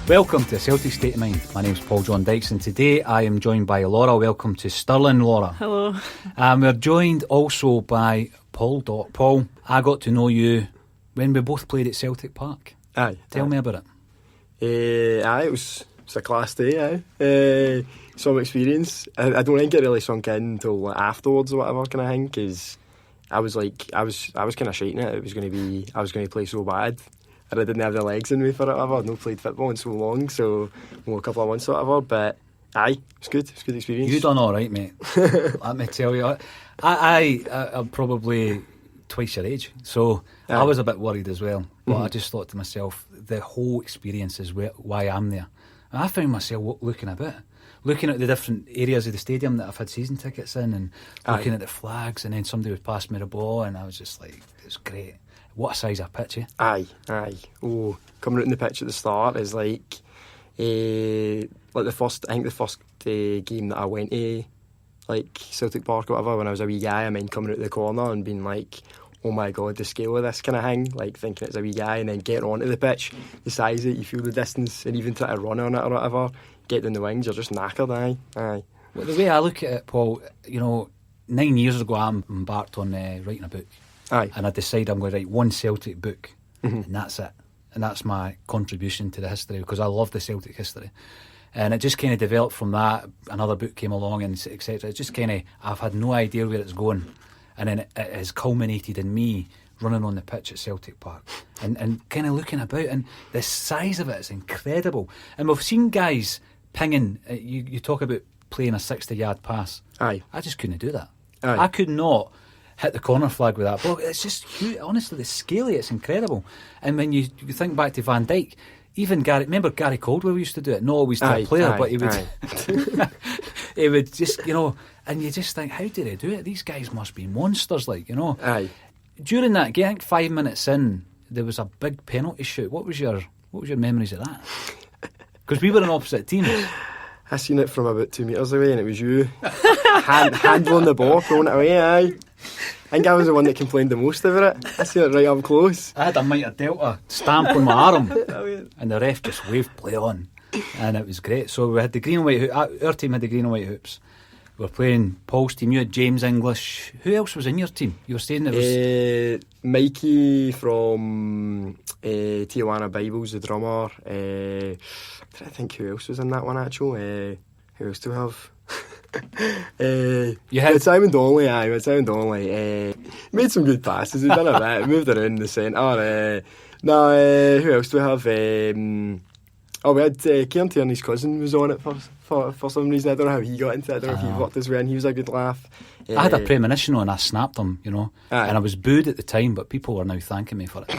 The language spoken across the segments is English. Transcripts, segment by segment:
Welcome to Celtic State of Mind. My name's Paul John Dykes, and today I am joined by Laura. Welcome to Stirling, Laura. Hello. We're joined also by Paul. Paul, I got to know you when we both played at Celtic Park. Aye. Tell me about it. It was a class day, some experience. I don't think it really sunk in until afterwards or whatever kind of thing, because I was kind of shiting it. I was going to play so bad. And I didn't have the legs in me for it, whatever. I'd not played football in so long, so a couple of months or whatever. But aye, it's good. It's a good experience. You done all right, mate. Let me tell you, I'm probably twice your age, so I was a bit worried as well. But I just thought to myself, the whole experience is why I'm there. And I found myself looking at the different areas of the stadium that I've had season tickets in, and looking at the flags, and then somebody would pass me the ball, and I was just like, it's great. What a size of pitch, eh? Aye. Oh, coming out in the pitch at the start is like the first game that I went to, like Celtic Park or whatever, when I was a wee guy. I mean, coming out the corner and being like, oh my god, the scale of this kind of thing, like thinking it's a wee guy, and then getting onto the pitch, the size of it, you feel the distance, and even try to run on it or whatever, get in the wings, you're just knackered. Aye. Well, the way I look at it, Paul, 9 years ago I embarked on writing a book. Aye. And I decided I'm going to write one Celtic book, and that's it. And that's my contribution to the history, because I love the Celtic history. And it just kind of developed from that. Another book came along, and etc. It's just kind of, I've had no idea where it's going. And then it has culminated in me running on the pitch at Celtic Park and kind of looking about. And the size of it is incredible. And we've seen guys pinging, you talk about playing a 60-yard pass. Aye. I just couldn't do that. Aye. I could not hit the corner flag with that ball. It's just huge. Honestly, the scale of it's incredible. And when you think back to Van Dijk, even remember Gary Caldwell used to do it, not always to a player, but he would he would just, and you just think, how do they do it? These guys must be monsters, Aye. During that game, I think 5 minutes in, there was a big penalty shoot. What was your memories of that? Because we were in opposite teams. I seen it from about 2 metres away, and it was you handling the ball, throwing it away. Aye. I think I was the one that complained the most about it. I seen it right up close. I had a Mitre Delta stamp on my arm, and the ref just waved play on, and it was great. So we had the green and white our team had the green and white hoops. We were playing Paul's team. You had James English. Who else was in your team? You were saying there was Mikey from Tijuana Bibles, the drummer. I think who else was in that one actually? Who else do we have? You had Simon Donnelly. Made some good passes. He done a bit. Moved around the centre. Who else do we have? We had Kieran Tierney's cousin was on it for some reason. I don't know how he got into it. I don't know if he worked his way in. He was a good laugh. I had a premonition and I snapped him, and I was booed at the time, but people are now thanking me for it.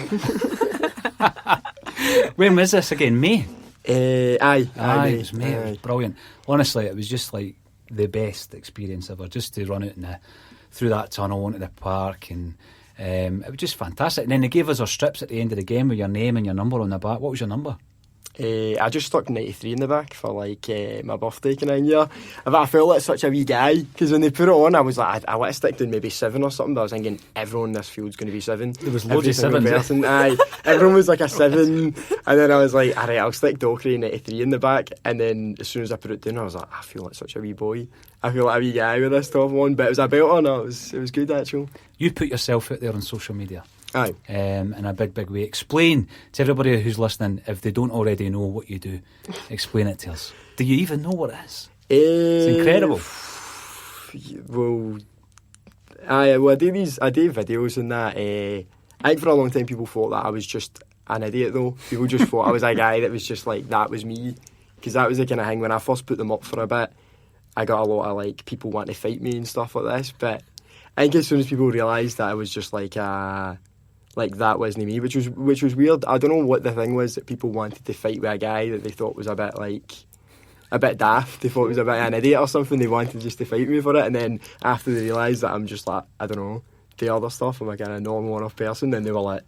When was this again? May? Aye, it was May. It was brilliant. Honestly, it was just like the best experience ever, just to run out through that tunnel into the park, and it was just fantastic. And then they gave us our strips at the end of the game with your name and your number on the back. What was your number? I just stuck 93 in the back for my birthday kind of year. I felt like such a wee guy, because when they put it on, I was like, I want to stick to maybe 7 or something, but I was thinking everyone in this field's going to be 7. There was loads of 7s. Aye, everyone was like a 7, and then I was like, alright, I'll stick Dockery 93 in the back. And then as soon as I put it down, I was like, I feel like such a wee boy. I feel like a wee guy with this top on, but it was a belter. No, it was good actually. You put yourself out there on social media. Aye. In a big way. Explain to everybody who's listening, if they don't already know what you do, explain it to us. Do you even know what it is? It's incredible. Well, I do videos and that. I think for a long time people thought that I was just an idiot though. People just thought I was a guy that was just like, that was me. Because that was the kind of thing, when I first put them up for a bit, I got a lot of like people wanting to fight me and stuff like this. But I think as soon as people realised that I was just like that wasn't me, which was weird. I don't know what the thing was that people wanted to fight with a guy that they thought was a bit like a bit daft. They thought it was a bit of an idiot or something. They wanted just to fight me for it, and then after they realised that I'm just like, I don't know, the other stuff, I'm a kind of normal enough person, then they were like,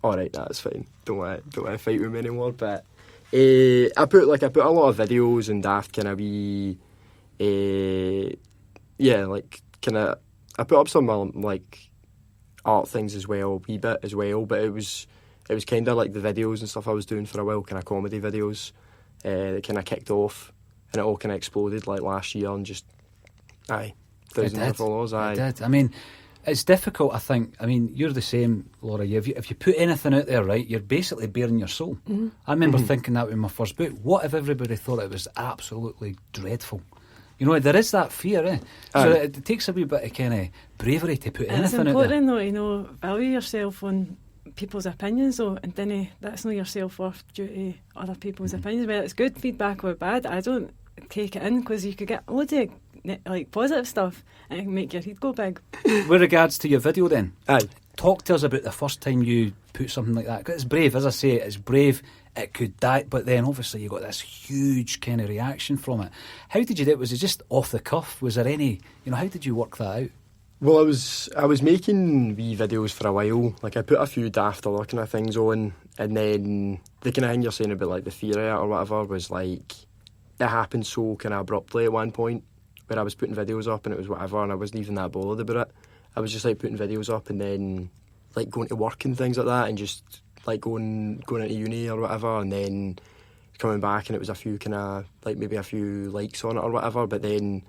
alright, that's fine, don't want to fight with me anymore. But I put a lot of videos and daft kind of wee I put up some like art things as well, a wee bit as well, but it was kind of like the videos and stuff I was doing for a while, kind of comedy videos that kind of kicked off, and it all kind of exploded like last year, and just thousands of followers. It did. I mean, it's difficult, I think. I mean, you're the same, Laura. If you put anything out there, right, you're basically bearing your soul. Mm-hmm. I remember thinking that with my first book. What if everybody thought it was absolutely dreadful? You know, there is that fear, eh? So it takes a wee bit of kind of bravery to put anything out there. It's important, though, you know, value yourself on people's opinions, though, and that's not your self-worth due to other people's opinions. Whether it's good feedback or bad, I don't take it in, because you could get loads of like positive stuff and it can make your head go big. With regards to your video then, Aye. Talk to us about the first time you put something like that. 'Cause it's brave, as I say, it's brave. It could die, but then obviously you got this huge kind of reaction from it. How did you do it? Was it just off the cuff? Was there any, you know, how did you work that out? Well, I was making wee videos for a while. Like, I put a few daft other kind of things on, and then the kind of thing you're saying about like the fear of it or whatever was like, it happened so kind of abruptly at one point, where I was putting videos up and it was whatever, and I wasn't even that bothered about it. I was just like putting videos up and then like going to work and things like that, and just like going into uni or whatever, and then coming back and it was a few kind of like maybe a few likes on it or whatever. But then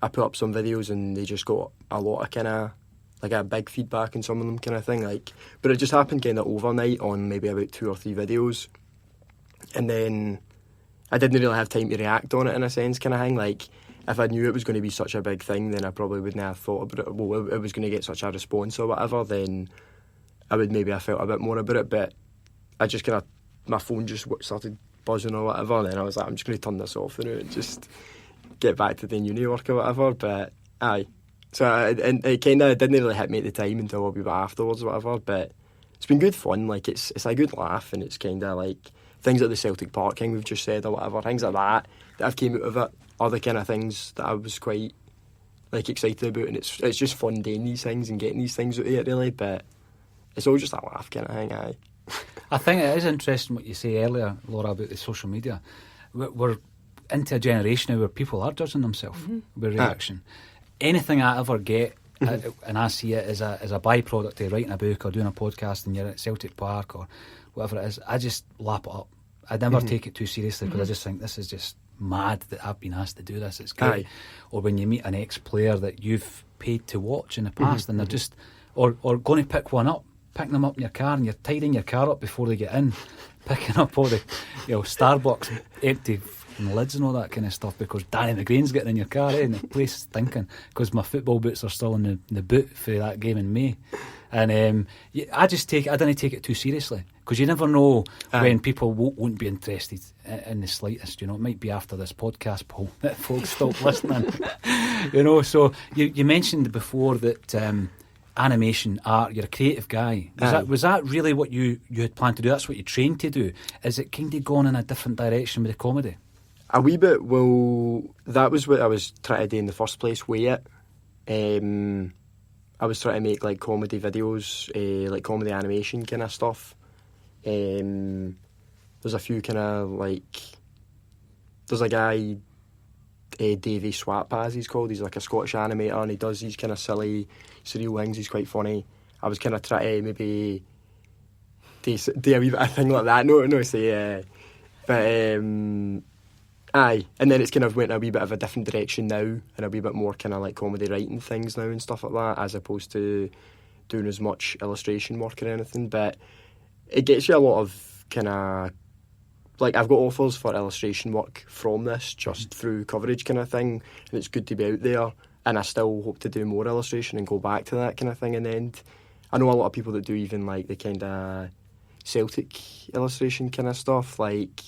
I put up some videos and they just got a lot of kind of like a big feedback in some of them kind of thing. Like, but it just happened kind of overnight on maybe about 2 or 3 videos, and then I didn't really have time to react on it in a sense kind of thing. Like, if I knew it was going to be such a big thing, then I probably wouldn't have thought about it. Well, it was going to get such a response or whatever, then I would maybe have felt a bit more about it. But I just kind of, my phone just started buzzing or whatever, and then I was like, I'm just going to turn this off and just get back to the uni work or whatever. But aye, so it kind of didn't really hit me at the time until a wee bit afterwards or whatever. But it's been good fun. Like, it's a good laugh, and it's kind of like things like the Celtic Park thing we've just said or whatever, things like that I've came out of it are the kind of things that I was quite like excited about, and it's just fun doing these things and getting these things out of it, really. But it's all just a laugh kind of thing. Aye. I think it is interesting what you say earlier, Laura, about the social media. We're into a generation now where people are judging themselves with reaction. Anything I ever get, and I see it as a byproduct of writing a book or doing a podcast, and you're at Celtic Park or whatever it is, I just lap it up. I never take it too seriously, because I just think this is just mad that I've been asked to do this. It's great. Or when you meet an ex-player that you've paid to watch in the past, and they're just or going to pick them up in your car, and you're tidying your car up before they get in, picking up all the Starbucks empty lids and all that kind of stuff, because Danny McGrain's getting in your car, and the place is stinking because my football boots are still in the boot for that game in May. And I didn't take it too seriously, because you never know when people won't be interested in the slightest. You know, it might be after this podcast, Paul, that folks stop listening. So you mentioned before that animation, art, you're a creative guy. Was that really what you had planned to do? That's what you trained to do? Is it kind of gone in a different direction with the comedy? A wee bit. Well, that was what I was trying to do in the first place with it. I was trying to make like comedy videos, like comedy animation kind of stuff. There's a few kind of like, there's a guy, Davey Swatpaz he's called. He's like a Scottish animator, and he does these kind of silly, surreal things. He's quite funny. I was kind of trying to maybe do a wee bit of thing like that. No, say, but aye. And then it's kind of went a wee bit of a different direction now, and a wee bit more kind of like comedy writing things now and stuff like that, as opposed to doing as much illustration work or anything. But it gets you a lot of kind of, like, I've got offers for illustration work from this just through coverage kind of thing, and it's good to be out there. And I still hope to do more illustration and go back to that kind of thing in the end. I know a lot of people that do even like the kind of Celtic illustration kind of stuff. Like,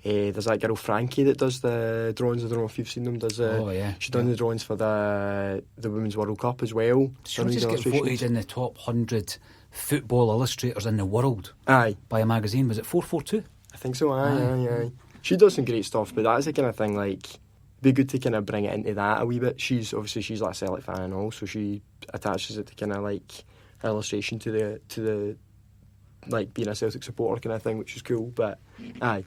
there's that girl Frankie that does the drawings. I don't know if you've seen them. She's done the drawings for the Women's World Cup as well. She'll just get voted in the top 100 football illustrators in the world. Aye. By a magazine. Was it 442? I think so. Aye. she does some great stuff, but that's the kind of thing, like, be good to kind of bring it into that a wee bit. She's like a Celtic fan and all, so she attaches it to kind of like illustration to the like being a Celtic supporter kind of thing, which is cool. But aye.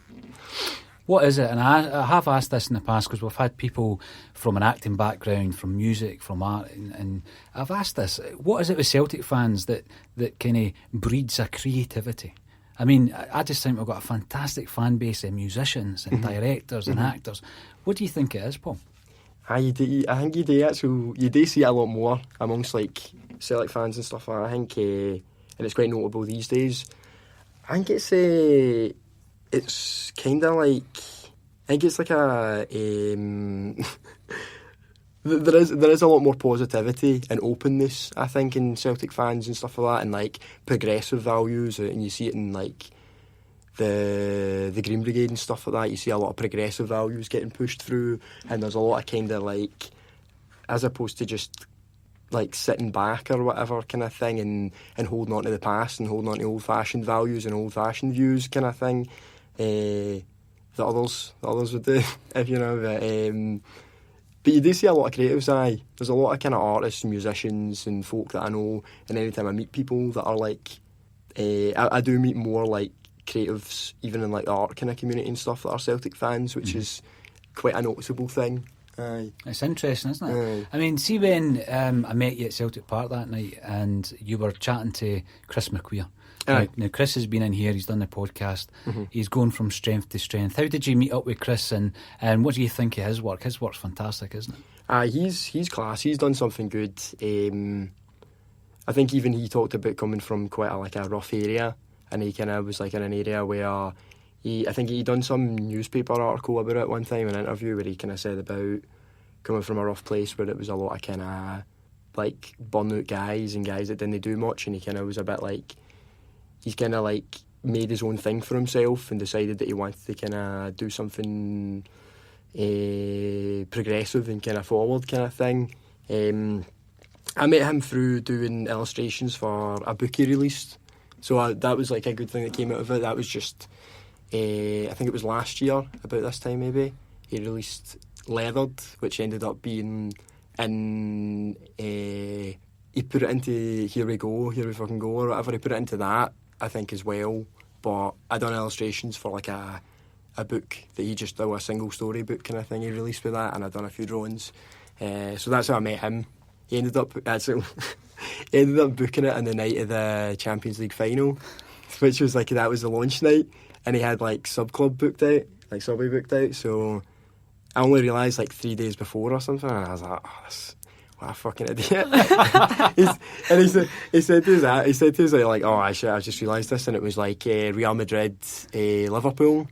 What is it? And I have asked this in the past because we've had people from an acting background, from music, from art, and I've asked this: what is it with Celtic fans that kind of breeds a creativity? I mean, I just think we've got a fantastic fan base of musicians and directors and actors. What do you think it is, Paul? I think you do actually. You do see it a lot more amongst like Celtic fans and stuff like that. I think, and it's quite notable these days. I think it's kind of like, I think it's like a there is a lot more positivity and openness, I think, in Celtic fans and stuff like that, and like progressive values, and you see it in like the Green Brigade and stuff like that. You see a lot of progressive values getting pushed through, and there's a lot of kind of like, as opposed to just like sitting back or whatever kind of thing, and holding on to the past and holding on to old-fashioned values and old-fashioned views kind of thing, that others would do, if you know. But you do see a lot of creatives, aye. There's a lot of kind of artists and musicians and folk that I know, and anytime I meet people that are like, I do meet more like creatives, even in like the art kind of community and stuff, that are Celtic fans, which is quite a noticeable thing. Aye. It's interesting, isn't it? Aye. I mean, see when I met you at Celtic Park that night and you were chatting to Chris McQueer. Now, Chris has been in here, he's done the podcast, he's going from strength to strength. How did you meet up with Chris, and what do you think of his work? His work's fantastic, isn't it? He's class, he's done something good. I think even he talked about coming from quite a rough area, and he kind of was like in an area where I think he done some newspaper article about it one time, an interview where he kind of said about coming from a rough place where it was a lot of kind of like burnout guys and guys that didn't do much, and he kind of was a bit like, he's kind of like made his own thing for himself and decided that he wanted to kind of do something progressive and kind of forward kind of thing. I met him through doing illustrations for a book he released, so that was like a good thing that came out of it. That was just, I think it was last year about this time maybe, he released Leathered, which ended up being in, he put it into Here We Fucking Go or whatever, he put it into that I think as well, but I done illustrations for like a book that he just did, a single story book kind of thing he released with that, and I done a few drawings, so that's how I met him. He ended up booking it on the night of the Champions League final, which was like, that was the launch night, and he had like Subway booked out, so I only realised like 3 days before or something, and I was like, what a fucking idiot. he said to us like, oh, actually, I just realised this, and it was like Real Madrid Liverpool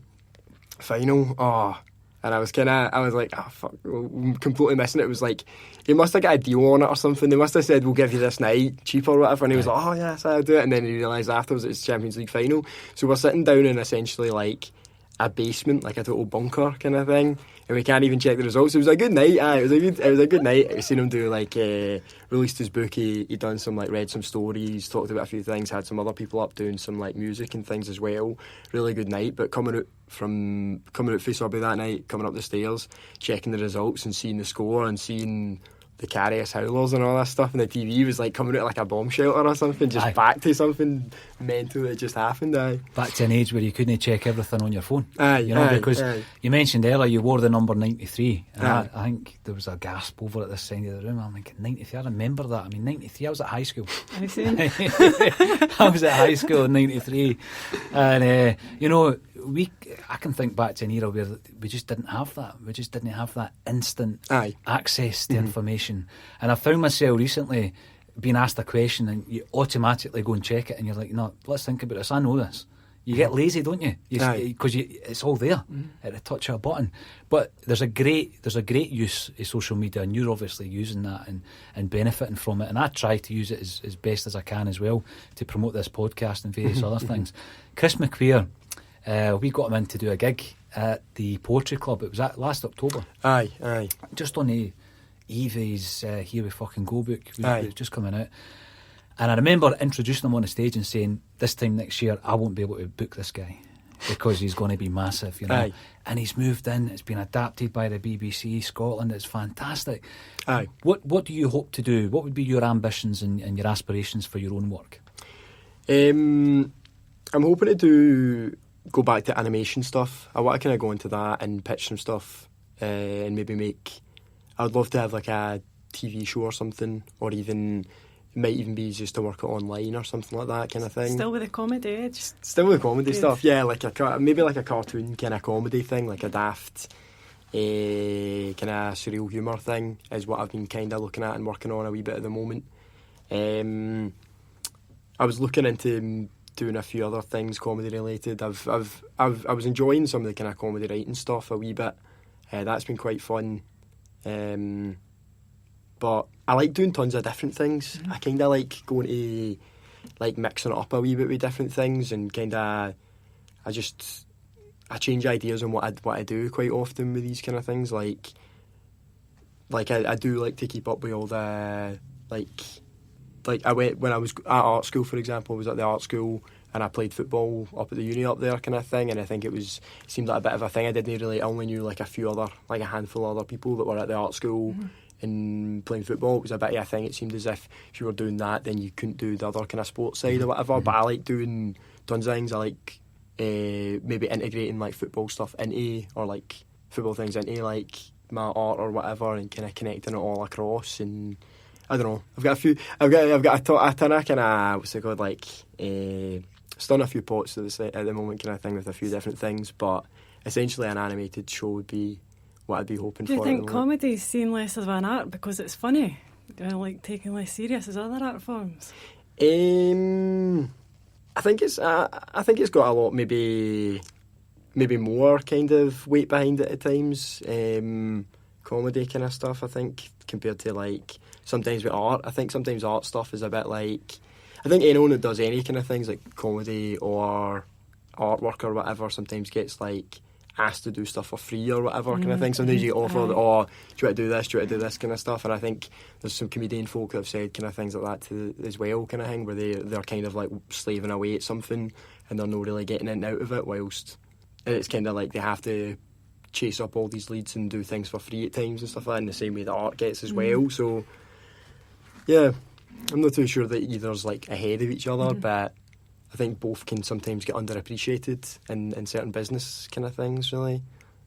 final. Oh, and I was like, oh fuck, I'm completely missing it. It was like, he must have got a deal on it or something. They must have said, we'll give you this night cheaper or whatever, and he was like, oh yes, I'll do it. And then he realised afterwards it's Champions League final, so we're sitting down in essentially like a basement, like a total bunker kind of thing, and we can't even check the results. It was a good night. It was a good night. I seen him do like released his book. He done some like, read some stories, talked about a few things, had some other people up doing some like music and things as well. Really good night. But coming out for Subway that night, coming up the stairs, checking the results and seeing the score and seeing the Carius Howlers and all that stuff, and the TV was like coming out like a bomb shelter or something, just back to something mental that just happened. Back to an age where you couldn't check everything on your phone. Because you mentioned earlier you wore the number 93, and I think there was a gasp over at this side of the room. I'm thinking 93, I remember that. I mean, 93, I was at high school. I was at high school in 93, and I can think back to an era where we just didn't have that. We just didn't have that instant access to information. And I found myself recently being asked a question and you automatically go and check it, and you're like, no, let's think about this. I know this. You get lazy, don't you? Because it's all there at the touch of a button. But there's a great use of social media, and you're obviously using that and benefiting from it. And I try to use it as best as I can as well to promote this podcast and various other things. Chris McQueer, we got him in to do a gig at the Poetry Club. It was last October. Aye. Just on the eve of his Here We Fucking Go book. It was just coming out. And I remember introducing him on the stage and saying, this time next year, I won't be able to book this guy. because he's going to be massive, you know. Aye. And he's moved in. It's been adapted by the BBC Scotland. It's fantastic. Aye. What do you hope to do? What would be your ambitions and your aspirations for your own work? I'm hoping to go back to animation stuff. I want to kind of go into that and pitch some stuff, and maybe I'd love to have like a TV show or something, or even it might even be just to work it online or something like that kind of thing. Still with the comedy edge. Still with comedy Good. stuff, yeah, like maybe like a cartoon kind of comedy thing, like a daft kind of surreal humour thing is what I've been kind of looking at and working on a wee bit at the moment. I was looking into doing a few other things comedy related. I was enjoying some of the kind of comedy writing stuff a wee bit. That's been quite fun. But I like doing tons of different things. I kind of like going to like mixing it up a wee bit with different things, and kind of I change ideas on what I do quite often with these kind of things. Like I do like to keep up with all the like I went when I was at art school, for example. I was at the art school and I played football up at the uni up there kind of thing, and I think it seemed like a bit of a thing. I only knew like a handful of other people that were at the art school and playing football. It was a bit of a thing. It seemed as if you were doing that, then you couldn't do the other kind of sports side or whatever. But I like doing tons of things. I like maybe integrating like football stuff into, or like football things into like my art or whatever, and kind of connecting it all across. And I don't know. I've got a ton of kind of what's it called, like stirring a few pots at the moment kind of thing with a few different things. But essentially, an animated show would be what I'd be hoping for. Do you think comedy's seen less of an art because it's funny? Do you like taking less serious as other art forms? I think it's got a lot maybe more kind of weight behind it at times. Comedy kind of stuff, I think, compared to like sometimes with art. I think sometimes art stuff is a bit like, I think anyone that does any kind of things like comedy or artwork or whatever sometimes gets like asked to do stuff for free or whatever kind of thing. Sometimes you get offered, do you want to do this, do you want to do this kind of stuff. And I think there's some comedian folk that have said kind of things like that as well, kind of thing, where they're kind of like slaving away at something and they're not really getting in and out of it, whilst it's kind of like they have to chase up all these leads and do things for free at times and stuff like that, in the same way that art gets as well. So yeah, I'm not too sure that either's like ahead of each other, but I think both can sometimes get underappreciated in certain business kind of things, really.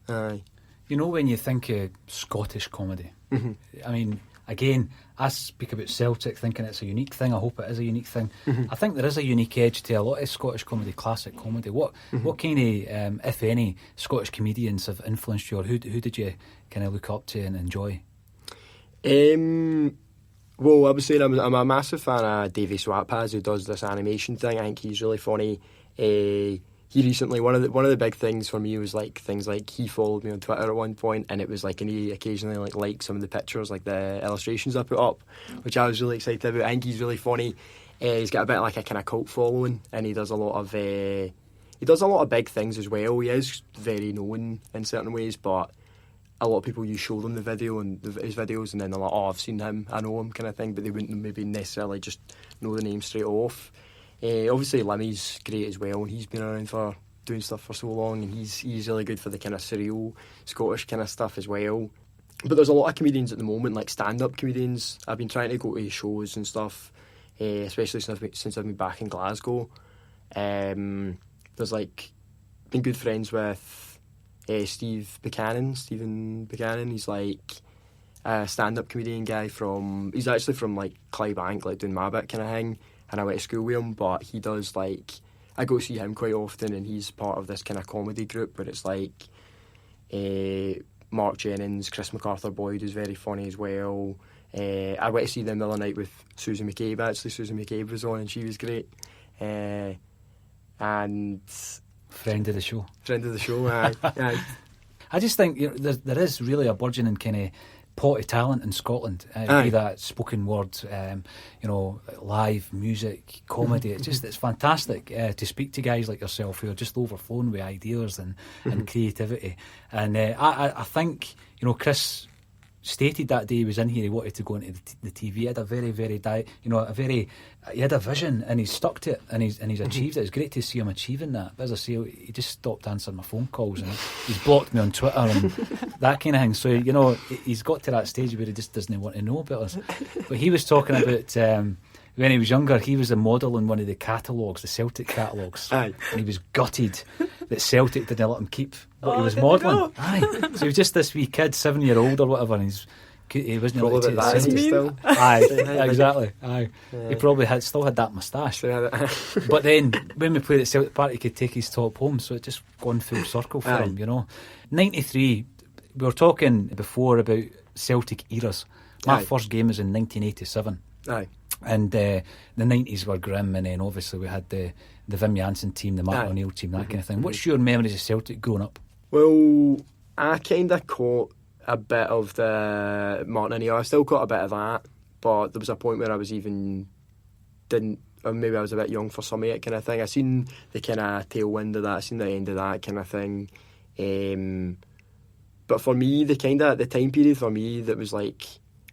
Aye. You know, when you think of Scottish comedy, I mean, again, I speak about Celtic thinking it's a unique thing. I hope it is a unique thing. I think there is a unique edge to a lot of Scottish comedy, classic comedy. What kind of, if any, Scottish comedians have influenced you, or who did you kind of look up to and enjoy? Well, I was saying I'm a massive fan of Davy Swatpaz, who does this animation thing. I think he's really funny. He recently, one of the big things for me was like things like he followed me on Twitter at one point, and it was like, and he occasionally like liked some of the pictures, like the illustrations I put up, which I was really excited about. I think he's really funny. He's got a bit like a kind of cult following, and he does a lot of big things as well. He is very known in certain ways, but a lot of people, you show them the video and his videos, and then they're like, oh, I've seen him, I know him kind of thing, but they wouldn't maybe necessarily just know the name straight off. Obviously Limmy's great as well, and he's been around for doing stuff for so long, and he's really good for the kind of surreal Scottish kind of stuff as well. But there's a lot of comedians at the moment, like stand-up comedians. I've been trying to go to shows and stuff, especially since I've been back in Glasgow. There's like been good friends with Stephen Buchanan. He's like a stand-up comedian guy he's actually from like Clydebank, like doing my bit kind of thing, and I went to school with him, but he does like, I go see him quite often, and he's part of this kind of comedy group where it's like Mark Jennings, Chris McArthur-Boyd is very funny as well. I went to see them the other night with Susan McCabe, actually. Susan McCabe was on and she was great. And Friend of the show, aye. I just think there is really a burgeoning kind of pot of talent in Scotland. Be that spoken word, live music, comedy. It's fantastic to speak to guys like yourself who are just overflowing with ideas and creativity. And I think Chris stated that day he was in here, he wanted to go into the TV. He had a very, very, he had a vision, and he's stuck to it, and he's achieved it. It's great to see him achieving that. But as I say, he just stopped answering my phone calls, and he's blocked me on Twitter and that kind of thing. So, you know, he's got to that stage where he just doesn't want to know about us. But he was talking about when he was younger, he was a model in one of the catalogues, the Celtic catalogues, and he was gutted that Celtic didn't let him keep what he was modelling. So he was just this wee kid, 7-year-old or whatever, and he wasn't allowed to that Celtic. still. Exactly. He probably still had that moustache. But then when we played at Celtic Park, he could take his top home, so it just gone full circle for him, you know. 93, we were talking before about Celtic eras. My first game was in 1987. And the 90s were grim, and then obviously we had the Wim Jansen team, the Martin O'Neill team, that kind of thing. What's your memories of Celtic growing up? Well, I kind of caught a bit of the Martin O'Neill. I still caught a bit of that, but there was a point where I was or maybe I was a bit young for some of it kind of thing. I seen the kind of tailwind of that, I seen the end of that kind of thing. But for me, the time period for me that was like,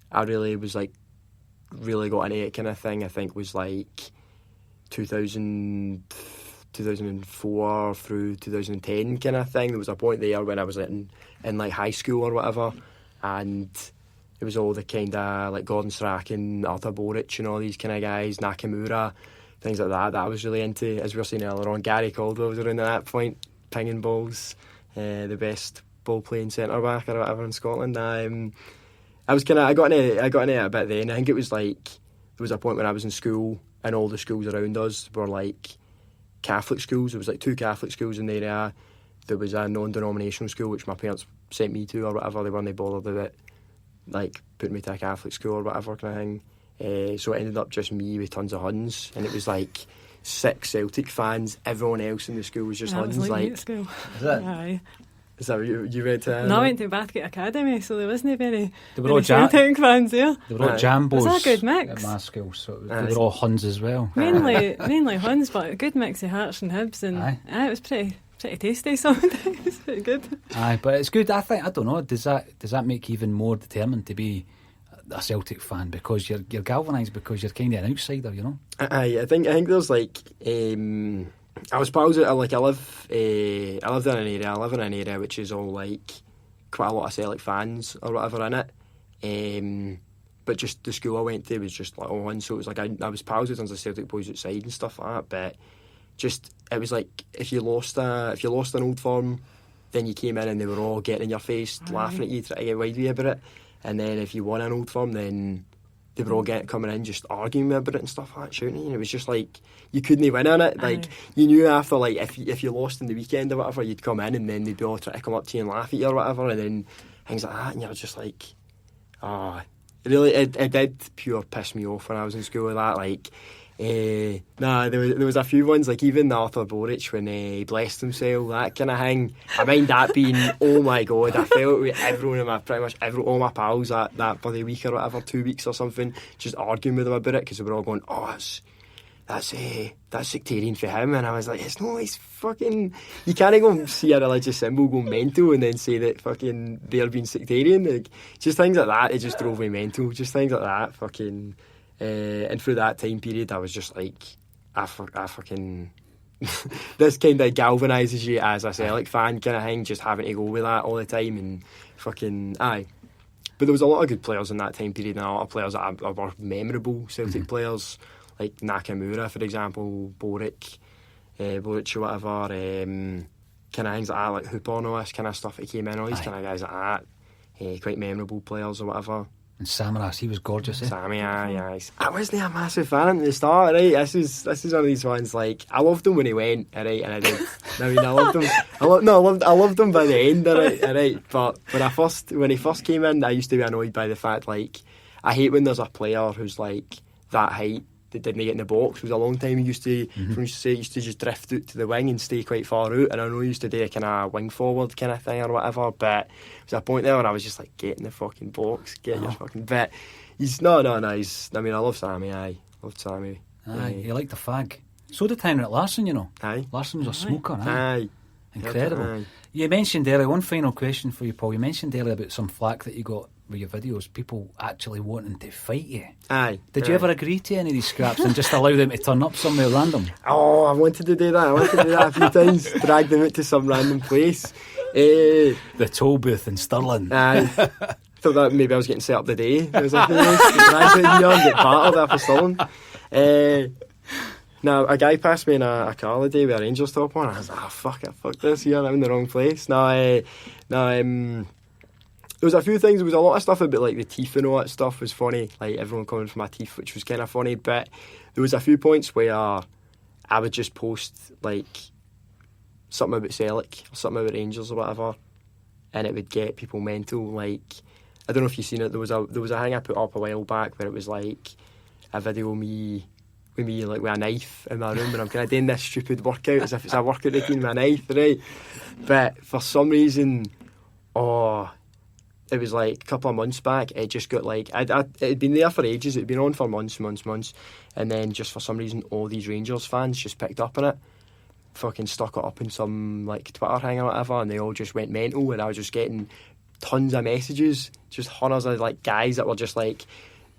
I really was like, really got into it kind of thing, I think was like 2004 through 2010 kind of thing. There was a point there when I was in like high school or whatever, and it was all the kind of like Gordon Strachan, Arthur Boric and all these kind of guys, Nakamura, things like that I was really into. As we were saying earlier on, Gary Caldwell was around at that point, pinging balls, the best ball playing centre back or whatever in Scotland. I got into it a bit then. I think it was like there was a point when I was in school and all the schools around us were like Catholic schools. There was like 2 Catholic schools in the area. There was a non-denominational school which my parents sent me to or whatever. They weren't bothered about like putting me to a Catholic school or whatever kind of thing. So it ended up just me with tons of Huns, and it was like 6 Celtic fans. Everyone else in the school was just Huns. Like school. Is it? Aye. Is that what you read? No, I went to Bathgate Academy, so there wasn't very Celtic fans there. They were all Jambos. Was that a good mix? At my school, so they were all Huns as well. Mainly Huns, but a good mix of Hearts and Hibs, and it was pretty tasty sometimes. Pretty good. But it's good. I don't know. Does that make you even more determined to be a Celtic fan because you're galvanised because you're kind of an outsider, you know? I think there's like. I was pals at like I live in an area which is all like quite a lot of Celtic fans or whatever in it. But just the school I went to was just like on, so it was like I was pals with tons of Celtic boys outside and stuff like that. But just it was like if you lost an Old Firm, then you came in and they were all getting in your face, laughing at you, trying to get wide with you about it. And then if you won an Old Firm, then they were all coming in just arguing about it and stuff like that, shouting. And it was just like you couldn't win on it. Like you knew after, like if you lost in the weekend or whatever, you'd come in and then they'd be all trying to come up to you and laugh at you or whatever, and then things like that. And you're just like, it did pure piss me off when I was in school with that. Like, there was a few ones, like even the Arthur Boric when he blessed himself, that kind of thing. I mind that being, oh my god, I felt with all my pals that bloody week or whatever, 2 weeks or something, just arguing with them about it because they were all going, that's sectarian for him, and I was like, it's fucking, you can't go see a religious symbol go mental and then say that fucking they're being sectarian. Like, just things like that, it just drove me mental. Just things like that, fucking. And through that time period, I was just like, I fucking this kind of galvanises you as a Celtic fan kind of thing, just having to go with that all the time and fucking aye. But there was a lot of good players in that time period, and a lot of players that were memorable Celtic players, like Nakamura, for example, Boric or whatever, kind of things like that, like Hooper and all this kind of stuff that came in, all these kind of guys like that, quite memorable players or whatever. And Samaras, he was gorgeous, eh? Sammy, aye. I wasn't a massive fan at the start, right? This is one of these ones, like, I loved him when he went, right, and I did. I mean, I loved him. I loved him by the end, right. But when he first came in, I used to be annoyed by the fact, like, I hate when there's a player who's like that height that didn't get in the box. It was a long time he used to just drift out to the wing and stay quite far out, and I know he used to do a kind of wing forward kind of thing or whatever, but there was a point there when I was just like, get in the fucking box, get your fucking bit. He's no, he's, I mean, I love Sammy, loved Sammy. He liked the fag. So did Henrik Larsson, you know. Aye. Larsson was a smoker, Aye. Incredible. Aye. You mentioned earlier, one final question for you, Paul. You mentioned earlier about some flack that you got with your videos, people actually wanting to fight you. Aye. Did you ever agree to any of these scraps and just allow them to turn up somewhere random? Oh, I wanted to do that. I wanted to do that a few times. Drag them out to some random place. The toll booth in Stirling. Aye. Thought that maybe I was getting set up the day. I was like, get battered after Stirling. Now, a guy passed me in a car the day with a Rangers top on. I was like, fuck this here, I'm in the wrong place. There was a few things, there was a lot of stuff about like the teeth and all that stuff was funny, like everyone coming for my teeth, which was kind of funny, but there was a few points where I would just post like something about Celtic or something about Rangers or whatever, and it would get people mental. Like, I don't know if you've seen it, there was a thing I put up a while back where it was like a video of me like with a knife in my room, and I'm kind of doing this stupid workout as if it's a workout routine with a knife, right? But for some reason, it was like a couple of months back, it just got like, it had been there for ages, it had been on for months, and then just for some reason all these Rangers fans just picked up on it, fucking stuck it up in some like Twitter thing or whatever, and they all just went mental, and I was just getting tons of messages, just hundreds of like guys that were just like,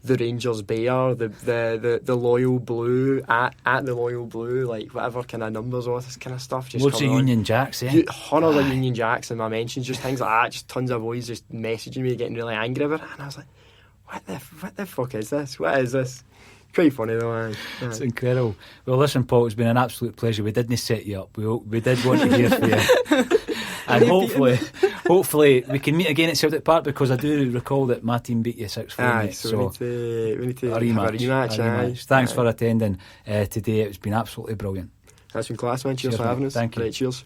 the Rangers bear, the loyal blue, at the loyal blue, like whatever kind of numbers, all this kind of stuff. Just loads of Union Jacks, yeah. Hundreds of Union Jacks in my mentions, just things like that, just tons of boys just messaging me, getting really angry about it, and I was like, what the fuck is this? What is this? Pretty funny though, aye. It's incredible. Well, listen, Paul, it's been an absolute pleasure. We didn't set you up. We did want to hear from you. And hopefully we can meet again at Celtic Park, because I do recall that my team beat you 6-4. Aye, so we need to have a rematch. Thanks for attending today. It's been absolutely brilliant. That's been class, man. Cheers for having us. Thank you. Right, cheers.